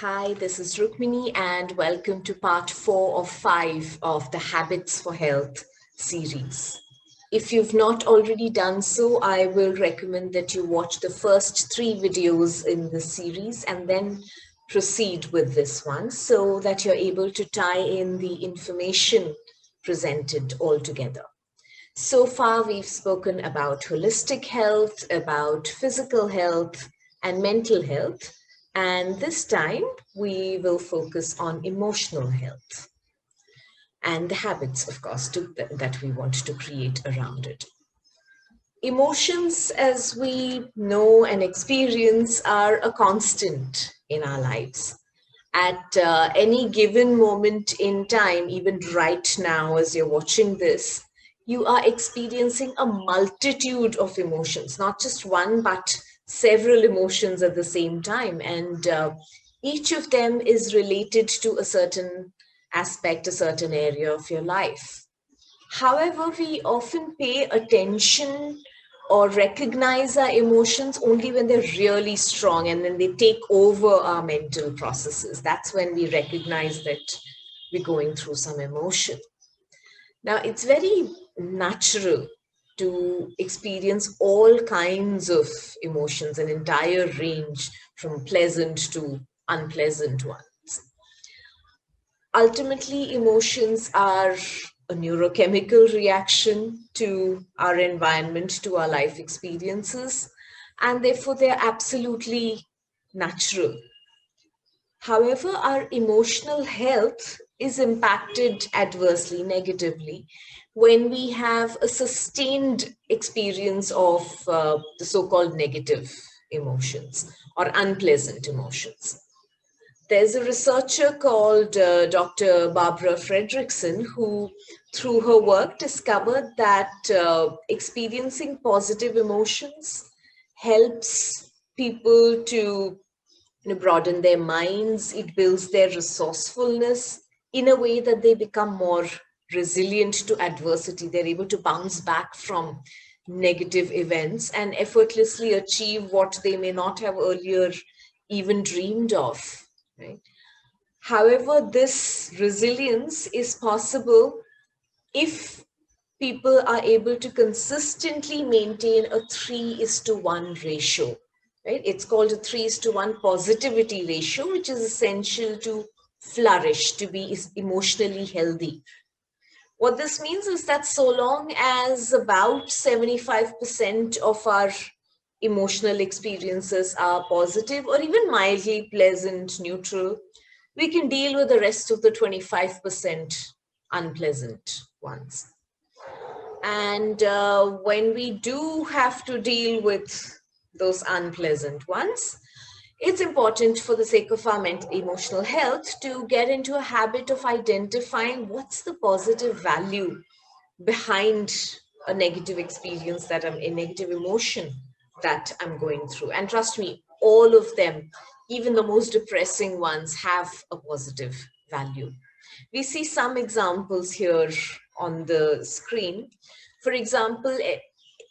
Hi, this is Rukmini and welcome to part 4 of 5 of the Habits for Health series. If you've not already done so, I will recommend that you watch the first 3 videos in the series and then proceed with this one so that you're able to tie in the information presented all together. So far, we've spoken about holistic health, about physical health, and mental health. And this time, we will focus on emotional health and the habits, of course, that we want to create around it. Emotions, as we know and experience, are a constant in our lives. At any given moment in time, even right now, as you're watching this, you are experiencing a multitude of emotions, not just one, but several emotions at the same time. And each of them is related to a certain aspect, a certain area of your life. However, we often pay attention or recognize our emotions only when they're really strong and then they take over our mental processes. That's when we recognize that we're going through some emotion. Now, it's very natural to experience all kinds of emotions, an entire range from pleasant to unpleasant ones. Ultimately, emotions are a neurochemical reaction to our environment, to our life experiences, and therefore they're absolutely natural. However, our emotional health is impacted adversely, negatively, when we have a sustained experience of the so-called negative emotions or unpleasant emotions. There's a researcher called Dr. Barbara Fredrickson who, through her work, discovered that experiencing positive emotions helps people to broaden their minds. It builds their resourcefulness in a way that they become more resilient to adversity. They're able to bounce back from negative events and effortlessly achieve what they may not have earlier even dreamed of. Right? However, this resilience is possible if people are able to consistently maintain a 3:1 ratio. Right? It's called a 3:1 positivity ratio, which is essential to flourish, to be emotionally healthy. What this means is that so long as about 75% of our emotional experiences are positive or even mildly pleasant, neutral, we can deal with the rest of the 25% unpleasant ones. And when we do have to deal with those unpleasant ones, it's important for the sake of our mental emotional health to get into a habit of identifying what's the positive value behind a negative experience that a negative emotion that I'm going through. And trust me, all of them, even the most depressing ones, have a positive value. We see some examples here on the screen. For example,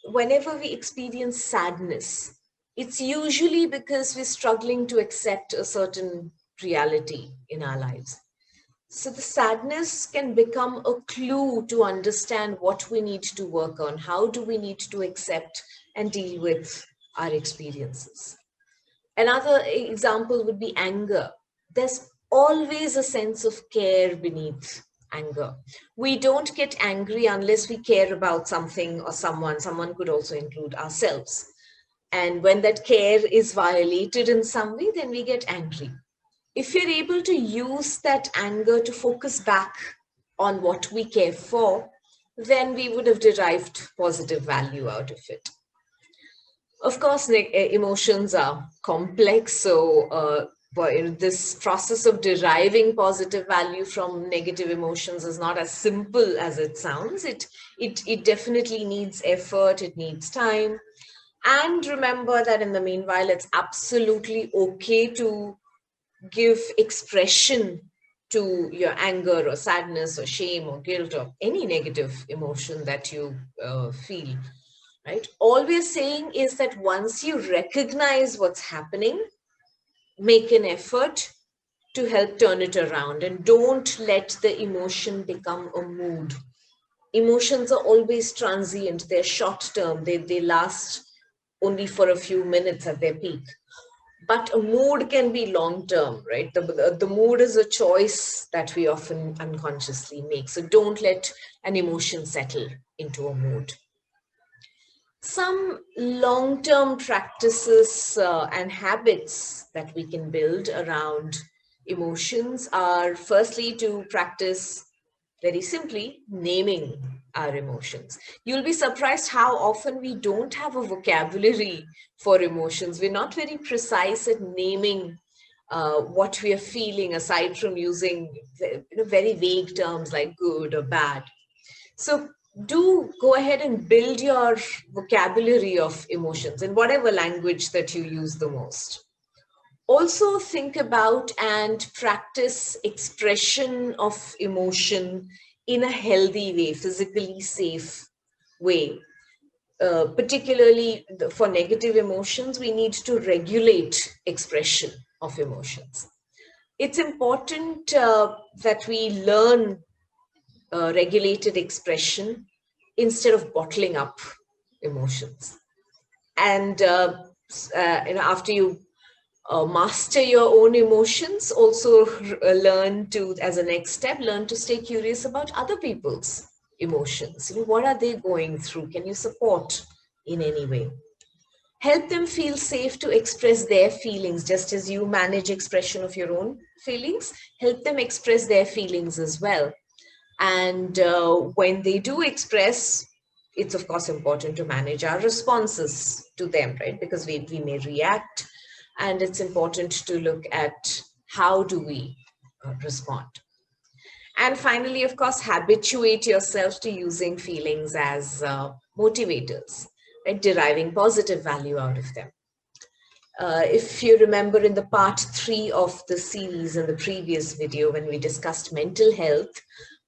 whenever we experience sadness, it's usually because we're struggling to accept a certain reality in our lives. So the sadness can become a clue to understand what we need to work on. How do we need to accept and deal with our experiences? Another example would be anger. There's always a sense of care beneath anger. We don't get angry unless we care about something or someone. Someone could also include ourselves. And when that care is violated in some way, then we get angry. If you're able to use that anger to focus back on what we care for, then we would have derived positive value out of it. Of course, emotions are complex, so this process of deriving positive value from negative emotions is not as simple as it sounds. It definitely needs effort, it needs time. And remember that in the meanwhile, it's absolutely okay to give expression to your anger or sadness or shame or guilt or any negative emotion that you feel, right? All we're saying is that once you recognize what's happening, make an effort to help turn it around, and don't let the emotion become a mood. Emotions are always transient, they're short term, they last only for a few minutes at their peak. But a mood can be long term, right? The mood is a choice that we often unconsciously make. So don't let an emotion settle into a mood. Some long term practices and habits that we can build around emotions are, firstly, to practice very simply naming our emotions. You'll be surprised how often we don't have a vocabulary for emotions. We're not very precise at naming what we are feeling, aside from using very vague terms like good or bad. So do go ahead and build your vocabulary of emotions in whatever language that you use the most. Also think about and practice expression of emotion in a healthy way, physically safe way. Particularly for negative emotions, we need to regulate expression of emotions. It's important that we learn regulated expression instead of bottling up emotions. And after you master your own emotions, also learn to, as a next step, learn to stay curious about other people's emotions. What are they going through? Can you support in any way? Help them feel safe to express their feelings, just as you manage expression of your own feelings. Help them express their feelings as well. And when they do express, it's of course important to manage our responses to them, right? Because we may react, and it's important to look at how do we respond. And finally, of course, habituate yourself to using feelings as motivators, right? Deriving positive value out of them. If you remember in the part 3 of the series, in the previous video when we discussed mental health,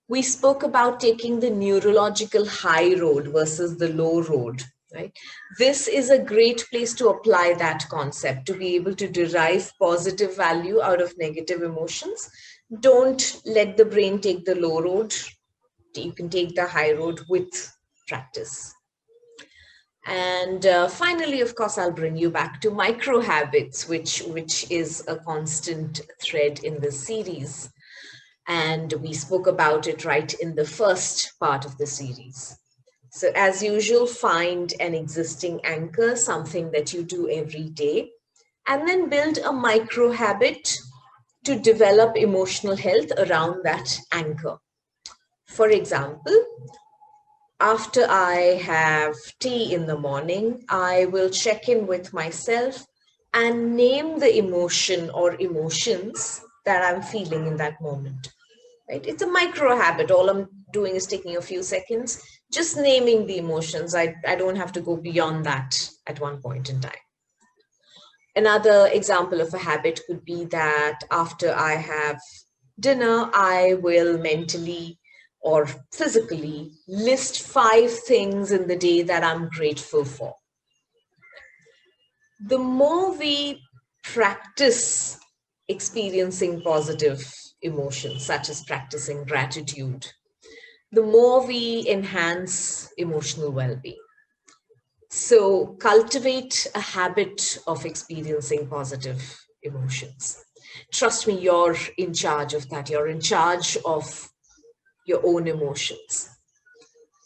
we spoke about taking the neurological high road versus the low road, right? This is a great place to apply that concept, to be able to derive positive value out of negative emotions. Don't let the brain take the low road. You can take the high road with practice. And finally, of course, I'll bring you back to micro habits, which is a constant thread in this series. And we spoke about it right in the first part of the series. So as usual, find an existing anchor, something that you do every day, and then build a micro habit to develop emotional health around that anchor. For example, after I have tea in the morning, I will check in with myself and name the emotion or emotions that I'm feeling in that moment. Right? It's a micro habit. All I'm doing is taking a few seconds, just naming the emotions. I don't have to go beyond that at one point in time. Another example of a habit could be that after I have dinner, I will mentally or physically list 5 things in the day that I'm grateful for. The more we practice experiencing positive emotions, such as practicing gratitude, the more we enhance emotional well-being. So cultivate a habit of experiencing positive emotions. Trust me, you're in charge of that. You're in charge of your own emotions.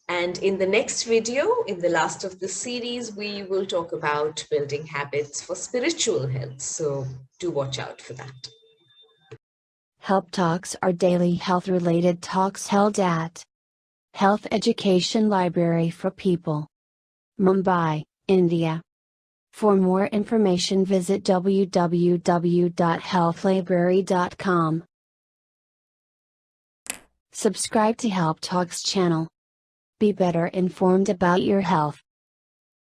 And in the next video, in the last of the series, we will talk about building habits for spiritual health. So do watch out for that. Help Talks are daily health-related talks held at Health Education Library for People, Mumbai, India. For more information visit www.healthlibrary.com. Subscribe to Help Talks channel. Be better informed about your health.